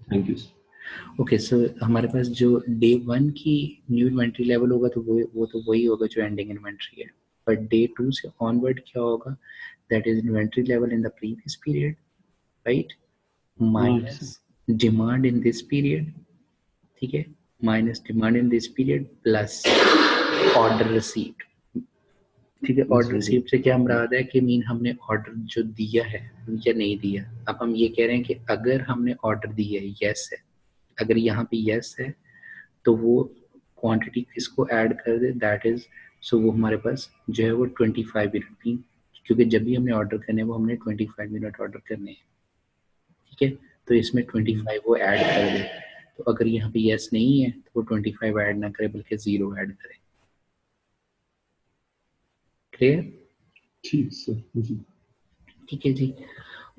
Thank you. Okay, सो हमारे पास जो day 1 की न्यू इन्वेंट्री लेवल होगा तो वो तो वही होगा जो एंडिंग इन्वेंट्री है, बट डे 2 से ऑनवर्ड क्या होगा, that is inventory level in the previous period, right, right sir. Minus demand in this period, ठीक है, minus demand in this period plus order received, ठीक है। ऑर्डर रिसीव से क्या मुराद है कि मीन हमने ऑर्डर जो दिया है या नहीं दिया। अब हम ये कह रहे हैं कि अगर हमने ऑर्डर दिया है, यस है, अगर यहाँ पे यस है तो वो क्वांटिटी किसको ऐड कर दे, दैट इज, सो वो हमारे पास जो है वो 25 यूनिट, क्योंकि जब भी हमने ऑर्डर करने वो हमने 25 यूनिट ऑर्डर करने हैं, ठीक है, तो इसमें 25 वो ऐड कर दे। तो अगर यहाँ पे यस नहीं है तो वो 25 ऐड ना करे बल्कि 0 ऐड करे। क्लियर? ठीक सर जी। ठीक है जी।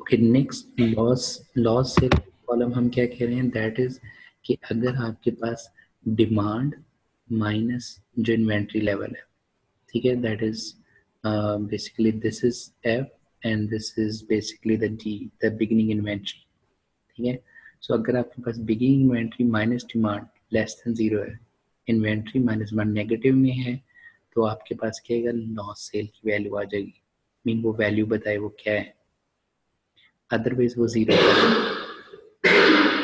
ओके, नेक्स्ट लॉस से कॉलम हम क्या कह रहे हैं, दैट इज कि अगर आपके पास डिमांड माइनस जो इन्वेंट्री लेवल है, ठीक है, that is basically this is F and this is basically the D, the beginning inventory, ठीक है। सो अगर आपके पास beginning inventory minus demand less than 0 है, इन्वेंट्री माइनस डिमांड नेगेटिव में है, तो आपके पास क्या है, लॉस सेल की वैल्यू आ जाएगी। मीन वो वैल्यू बताए वो क्या है, अदरवाइज वो 0 है,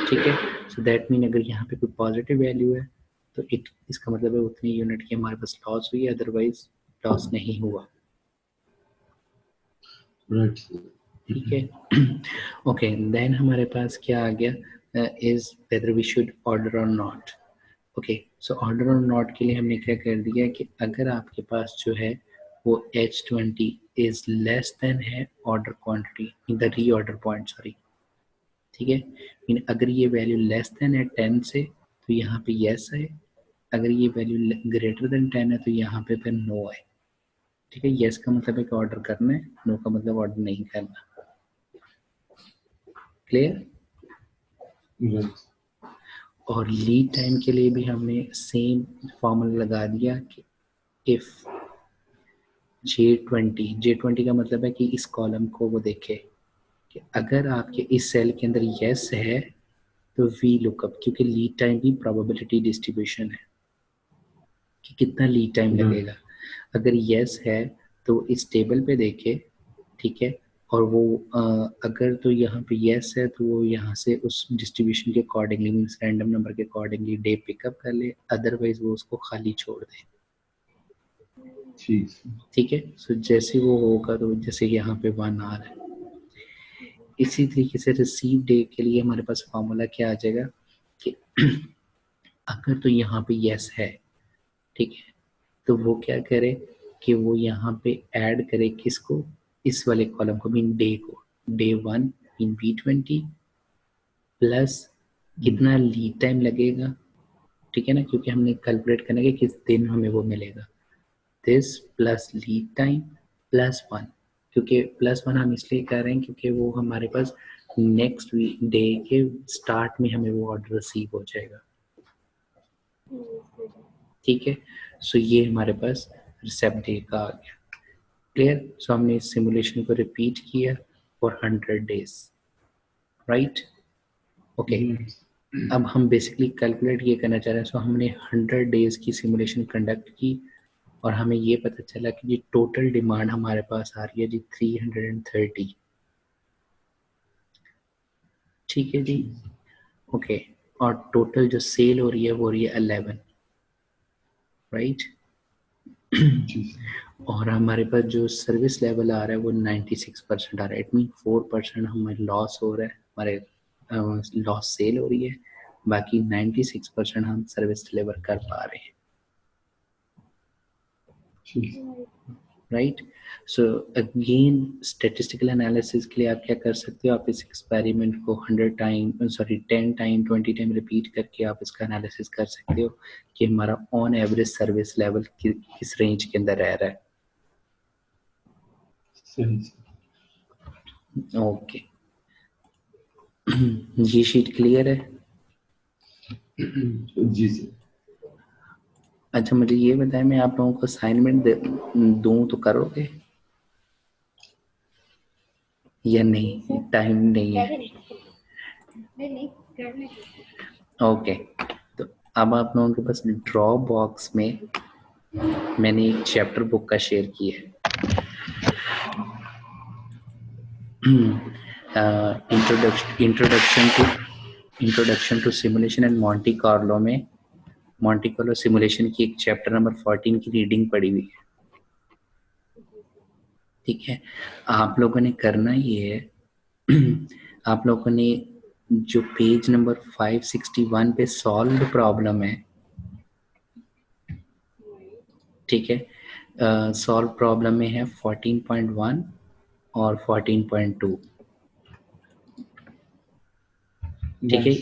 ठीक है। सो दैट मीन अगर यहाँ पे कोई पॉजिटिव वैल्यू है तो इसका मतलब है उतनी यूनिट की हमारे पास लॉस हुई है, अदरवाइज लॉस नहीं हुआ, राइट सर। ठीक है। ओके, देन हमारे पास क्या आ गया, is whether we should order or not. Okay, so order or not के लिए हमने क्या कर दिया कि अगर आपके पास जो है वो H20 इज लेस देन है ऑर्डर क्वांटिटी इन द री ऑर्डर पॉइंट, सॉरी, ठीक है, मीन अगर ये वैल्यू लेस देन है 10 से तो यहाँ पे यस है, अगर ये वैल्यू ग्रेटर देन 10 है तो यहाँ पे फिर नो है, ठीक है। यस का मतलब है कि ऑर्डर करना है, नो का मतलब ऑर्डर नहीं करना। क्लियर? राइट। और लीड टाइम के लिए भी हमने सेम फॉर्मूला लगा दिया कि इफ J20 का मतलब है कि इस कॉलम को वो देखे कि अगर आपके इस सेल के अंदर यस है तो वी लुकअप, क्योंकि लीड टाइम भी प्रोबेबिलिटी डिस्ट्रीब्यूशन है कि कितना लीड टाइम लगेगा। अगर यस है तो इस टेबल पे देखे, ठीक है, और वो अगर तो यहाँ पे यस है तो वो यहाँ से उस डिस्ट्रीब्यूशन के अकॉर्डिंगली मीन्स रैंडम नंबर के अकॉर्डिंगली डे पिकअप कर ले, अदरवाइज वो उसको खाली छोड़ दे, ठीक। ठीक है। सो जैसे वो होगा तो जैसे यहाँ पे 1 आ रहा है, इसी तरीके से रिसीव डे के लिए हमारे पास फॉर्मूला क्या आ जाएगा कि अगर तो यहाँ पे यस है, ठीक है, तो वो क्या करे कि वो यहाँ पे ऐड करे किसको, इस वाले कॉलम को, मीन डे को, डे 1 मीन B20 प्लस कितना लीड टाइम लगेगा, ठीक है ना, क्योंकि हमने कैलकुलेट करना है कि किस दिन हमें वो मिलेगा, this plus lead time plus 1, क्योंकि प्लस 1 हम इसलिए कर रहे हैं क्योंकि वो हमारे पास नेक्स्ट डे के स्टार्ट में हमें वो ऑर्डर रिसीव हो जाएगा, ठीक है। सो ये हमारे पास रिसेप्ट डे का आ गया। क्लियर? सो हमने इस सिमुलेशन को रिपीट किया फॉर 100 डेज, राइट? ओके, अब हम बेसिकली कैलकुलेट ये करना चाह रहे हैं, सो हमने 100 डेज की सिमुलेशन कंडक्ट की और हमें ये पता चला कि जी टोटल डिमांड हमारे पास आ रही है जी 330, ठीक है जी। ओके, और टोटल जो सेल हो रही है वो हो रही है 11, राइट। और हमारे पास जो सर्विस लेवल आ रहा है वो 96% आ रहा है, इट मीन 4% हमें लॉस हो रहा है, हमारे लॉस सेल हो रही है, बाकी 96% हम सर्विस डिलीवर कर पा रहे हैं, right. So again statistical analysis के लिए आप क्या कर सकते हो, आप इस एक्सपेरिमेंट को 10 टाइम 20 टाइम रिपीट करके आप इसका एनालिसिस कर सकते हो कि हमारा ऑन एवरेज सर्विस लेवल किस रेंज के अंदर रह रहा है। ओके, ये शीट क्लियर है? जी सर। अच्छा, मुझे ये बताएं, मैं आप लोगों को असाइनमेंट दूं तो करोगे या नहीं, टाइम नहीं है? ओके, तो अब आप लोगों के पास ड्रॉ बॉक्स में मैंने एक चैप्टर बुक का शेयर किया है। Introduction to simulation and Monte Carlo में मॉन्टी कार्लो सिमुलेशन की एक चैप्टर नंबर 14 की रीडिंग पड़ी हुई है। ठीक है, आप लोगों ने करना ये है, आप लोगों ने जो पेज नंबर 561 पे सॉल्व प्रॉब्लम है, ठीक है, सॉल्व प्रॉब्लम में है 14.1 और 14.2। ठीक है,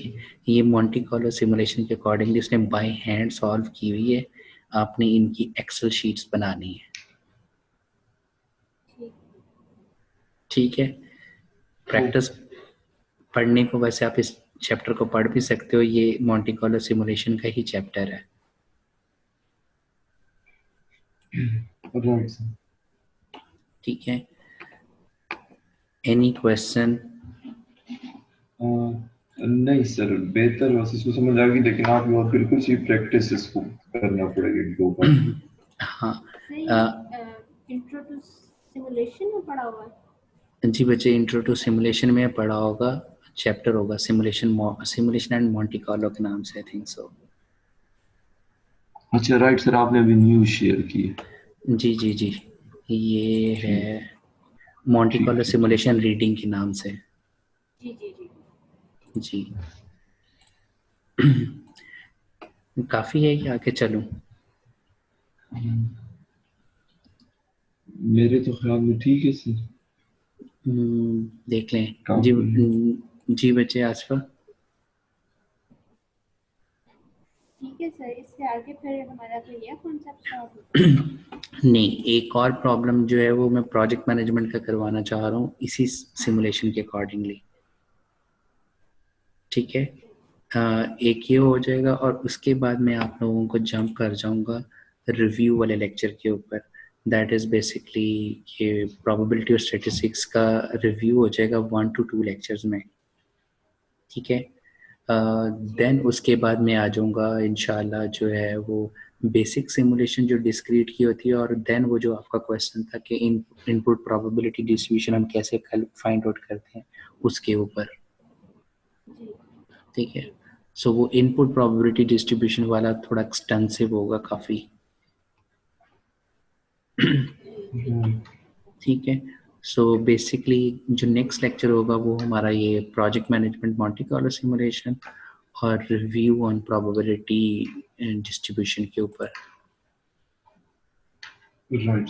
ये मॉन्टी कार्लो सिमुलेशन के अकॉर्डिंगली उसने बाय हैंड सॉल्व की हुई है। आपने इनकी एक्सेल शीट्स बनानी है। ठीक है, प्रैक्टिस पढ़ने को वैसे आप इस चैप्टर को पढ़ भी सकते हो, ये मॉन्टी कार्लो सिमुलेशन का ही चैप्टर है। Right sir. ठीक है, एनी क्वेश्चन? नहीं सर, बेहतर बस इसको समझ आ गई, लेकिन आप लोग बिल्कुल सी प्रैक्टिस इसको करना पड़ेगा 2 बार। हाँ, इंट्रो टू सिमुलेशन में पढ़ा हुआ है? जी बच्चे, इंट्रो टू सिमुलेशन में पढ़ा होगा, चैप्टर होगा सिमुलेशन एंड मॉन्टी कार्लो के नाम से, आई थिंक सो। अच्छा राइट सर, आपने अभी न्यूज़ शेयर की है। जी जी जी, ये है मॉन्टी कार्लो सिमुलेशन रीडिंग के नाम से। जी जी जी जी काफी है कि आगे चलूं? मेरे तो ख्याल में ठीक है सर। देख लें। जी जी बच्चे, आसफा? ठीक है सर, इससे आगे फिर हमारा कोई नया कॉन्सेप्ट स्टार्ट होगा? नहीं, एक और प्रॉब्लम जो है वो मैं प्रोजेक्ट मैनेजमेंट का करवाना चाह रहा हूँ इसी सिमुलेशन के अकॉर्डिंगली। ठीक है, एक ये हो जाएगा और उसके बाद मैं आप लोगों को जंप कर जाऊंगा रिव्यू वाले लेक्चर के ऊपर। दैट इज बेसिकली ये प्रोबेबिलिटी और स्टैटिस्टिक्स का रिव्यू हो जाएगा 1 to 2 लेक्चर्स में। ठीक है, देन उसके बाद मैं आ जाऊंगा इंशाल्लाह जो है वो बेसिक सिमुलेशन जो डिस्क्रीट की होती है, और देन वो जो आपका क्वेश्चन था कि इनपुट प्रोबेबिलिटी डिस्ट्रीब्यूशन हम कैसे फाइंड आउट करते हैं उसके ऊपर। ठीक है, सो वो इनपुट प्रोबेबिलिटी डिस्ट्रीब्यूशन वाला थोड़ा एक्सटेंसिव होगा काफ़ी। ठीक है, सो बेसिकली जो नेक्स्ट लेक्चर होगा वो हमारा ये project management Monty Carlo simulation और रिव्यू ऑन प्रोबेबिलिटी डिस्ट्रीब्यूशन के ऊपर। राइट।